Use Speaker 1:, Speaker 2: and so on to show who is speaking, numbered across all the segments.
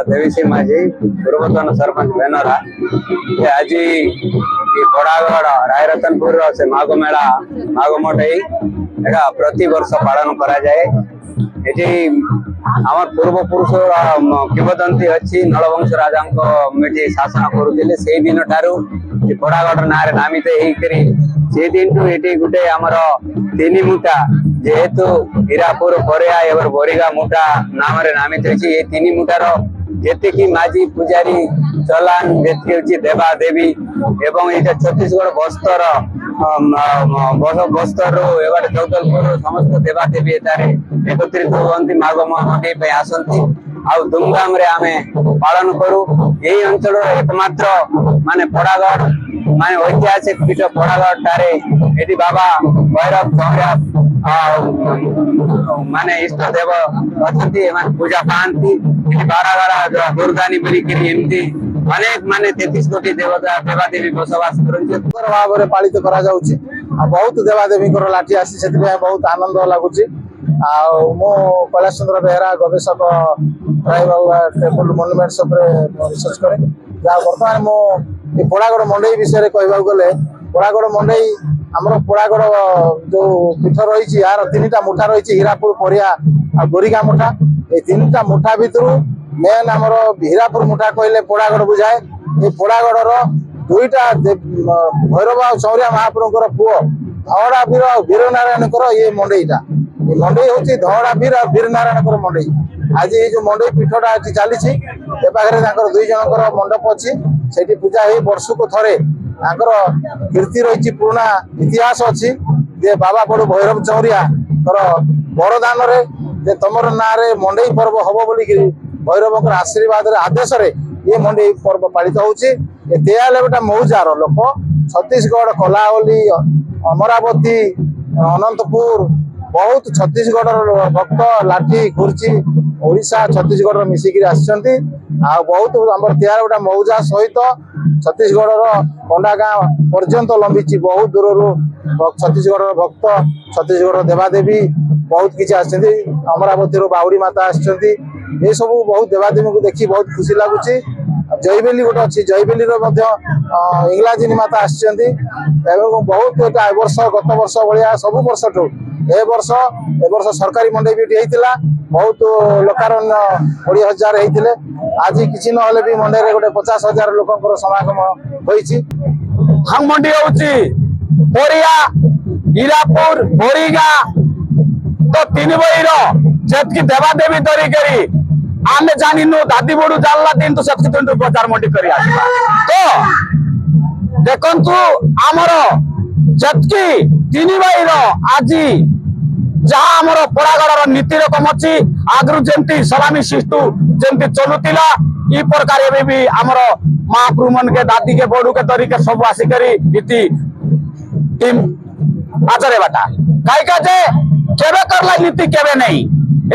Speaker 1: देवीसिंह माझी पूर्वतन सरपंच बेनरा आज बड़ागढ़ रायरतनपुर से माघ मेला माघ मठई प्रति वर्ष पालन करा जाए। आम पूर्वपुरुष किंवदंती अच्छी नलवंश राजा मिठी शासन करुले से दिन ठारू बड़ागढ़ ना नामित से दिन ये गोटे आमर तीन मुठा जेहेतु हीरापुर परिया एवं बोरीगा मुठा नाम नामित ये तीन मुठार जी माझी पूजारी चलान जी देवा देवी एवं ये छत्तीसगढ़ बस्तर बस्तर चौदलपुर समस्त देवा देवी एकत्रित होती माघ मठे आसती आ धूमधाम रे आमे पालन करू। यही अंचल एकमात्र माने पड़ागढ़ माने ऐतिहासिक पीठ पड़ागढ़ ठारे एटी बाबा भैरव चौरिया माने इष्ट देव अच्छी पूजा पाती बारागारा दुर्गानी बोलिकी अनेक माने 33 कोटी देवता देवादेवी बसवास भाव में पालित करा जाउची। बहुत देवादेवी लाठी आसी से बहुत आनंद लगुच। कैलाश चंद्र बेहरा गवेषक टेम्पल मनुमेंट्स रिसर्च करे जहाँ बर्तमान मो पड़ागढ़ मंडई विषय कहवा गले पड़ागढ़ मंडई आमर पड़ागढ़ जो पीठ रही यार 3टा मुठा रही हीरापुर परिया आ बोरीगा मुठा ये 3टा मुठा भितर मेन आमर हीरापुर मुठा कहले पड़ागढ़ बुझाए। ये पड़ागढ़ 2टा भैरव आ चौरिया महाप्रभुर पुओ धवड़ा वीर आ वीर नारायण ये मंडईटा ये मंडई हूँ धवड़ा वीर आ वीर नारायण मंडई। आज ये जो मंडई पीठटा चली 2 जनकर मंडप अच्छी से पूजा हो वर्ष को थे कीर्ति रही पुराना इतिहास अच्छी जे बाबा बड़ू भैरव चौरिया बरदान रे तुमर ना मंडई पर्व हम बोलिकी भैरव आशीर्वाद आदेश ये मंडई पर्व पालित होची। गोटा मौजार लोक छत्तीसगढ़ कलावली अमरावती अनंतपुर बहुत छत्तीसगढ़ भक्त लाठी खुर्ची ओडिशा छत्तीसगढ़ मिसिकी आसी बहुत आम तैयार गोटा मौजा सहित छत्तीसगढ़ कंडा गाँ पर्यंत लंबी बहुत दूर छत्तीसगढ़ भक्त छत्तीसगढ़ देवादेवी बहुत किसी आसछन्ती अमरावती बाउड़ी माता आसछन्ती ये सब बहुत देवादेवी को देखी बहुत खुशी लगुच। जयबेली गोटे अच्छी जयबेली इंग्लाजिनी माता आसछन्ती बहुत वर्ष गत वर्ष भाया सब वर्ष ठू ए वर्ष सरकारी मंडई भी होता बहुत लोकारण्य 20,000 होते आज किसी ना भी मंडई गोटे 50,000 लोक समागम होती। हम मंडी होरिया हीरापुर बोरीगा तो 3 बईर जेतकी देवादेवी धरिकी आमे जानिनु दादी बड़ू जानला दिन तो सेतकी दिन प्रचार मंडी करी आसबा तो देखंतु आमर जेतकी 3 बईर आज जहाँ आमर पड़ागढ़ नीति रकम अच्छी आगु जमती सलामी शिष्टु जमती चलुला ई प्रकार भी आमर महाप्रभु मन के दादी के बड़ू के तरीके सब आसिक टीम आचरे बाटा कहीं केवे करला नीति केवे नहीं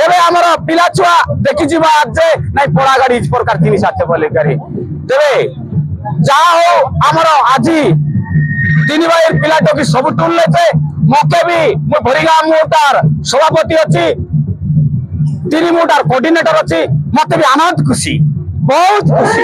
Speaker 1: एवं आमर पिला छुआ देखी जीवा आज जे नहीं पड़ागढ़ इस प्रकार जिनिस आछे बोली करी तेरे जहाँ हो आमर आज 3 भाई पिला तो सब टुल्ले थे मके भी मो भरीगा मुटार सभापति अच्छी 3 मुटार कोऑर्डिनेटर अच्छी मत भी आनंद खुशी बहुत खुशी।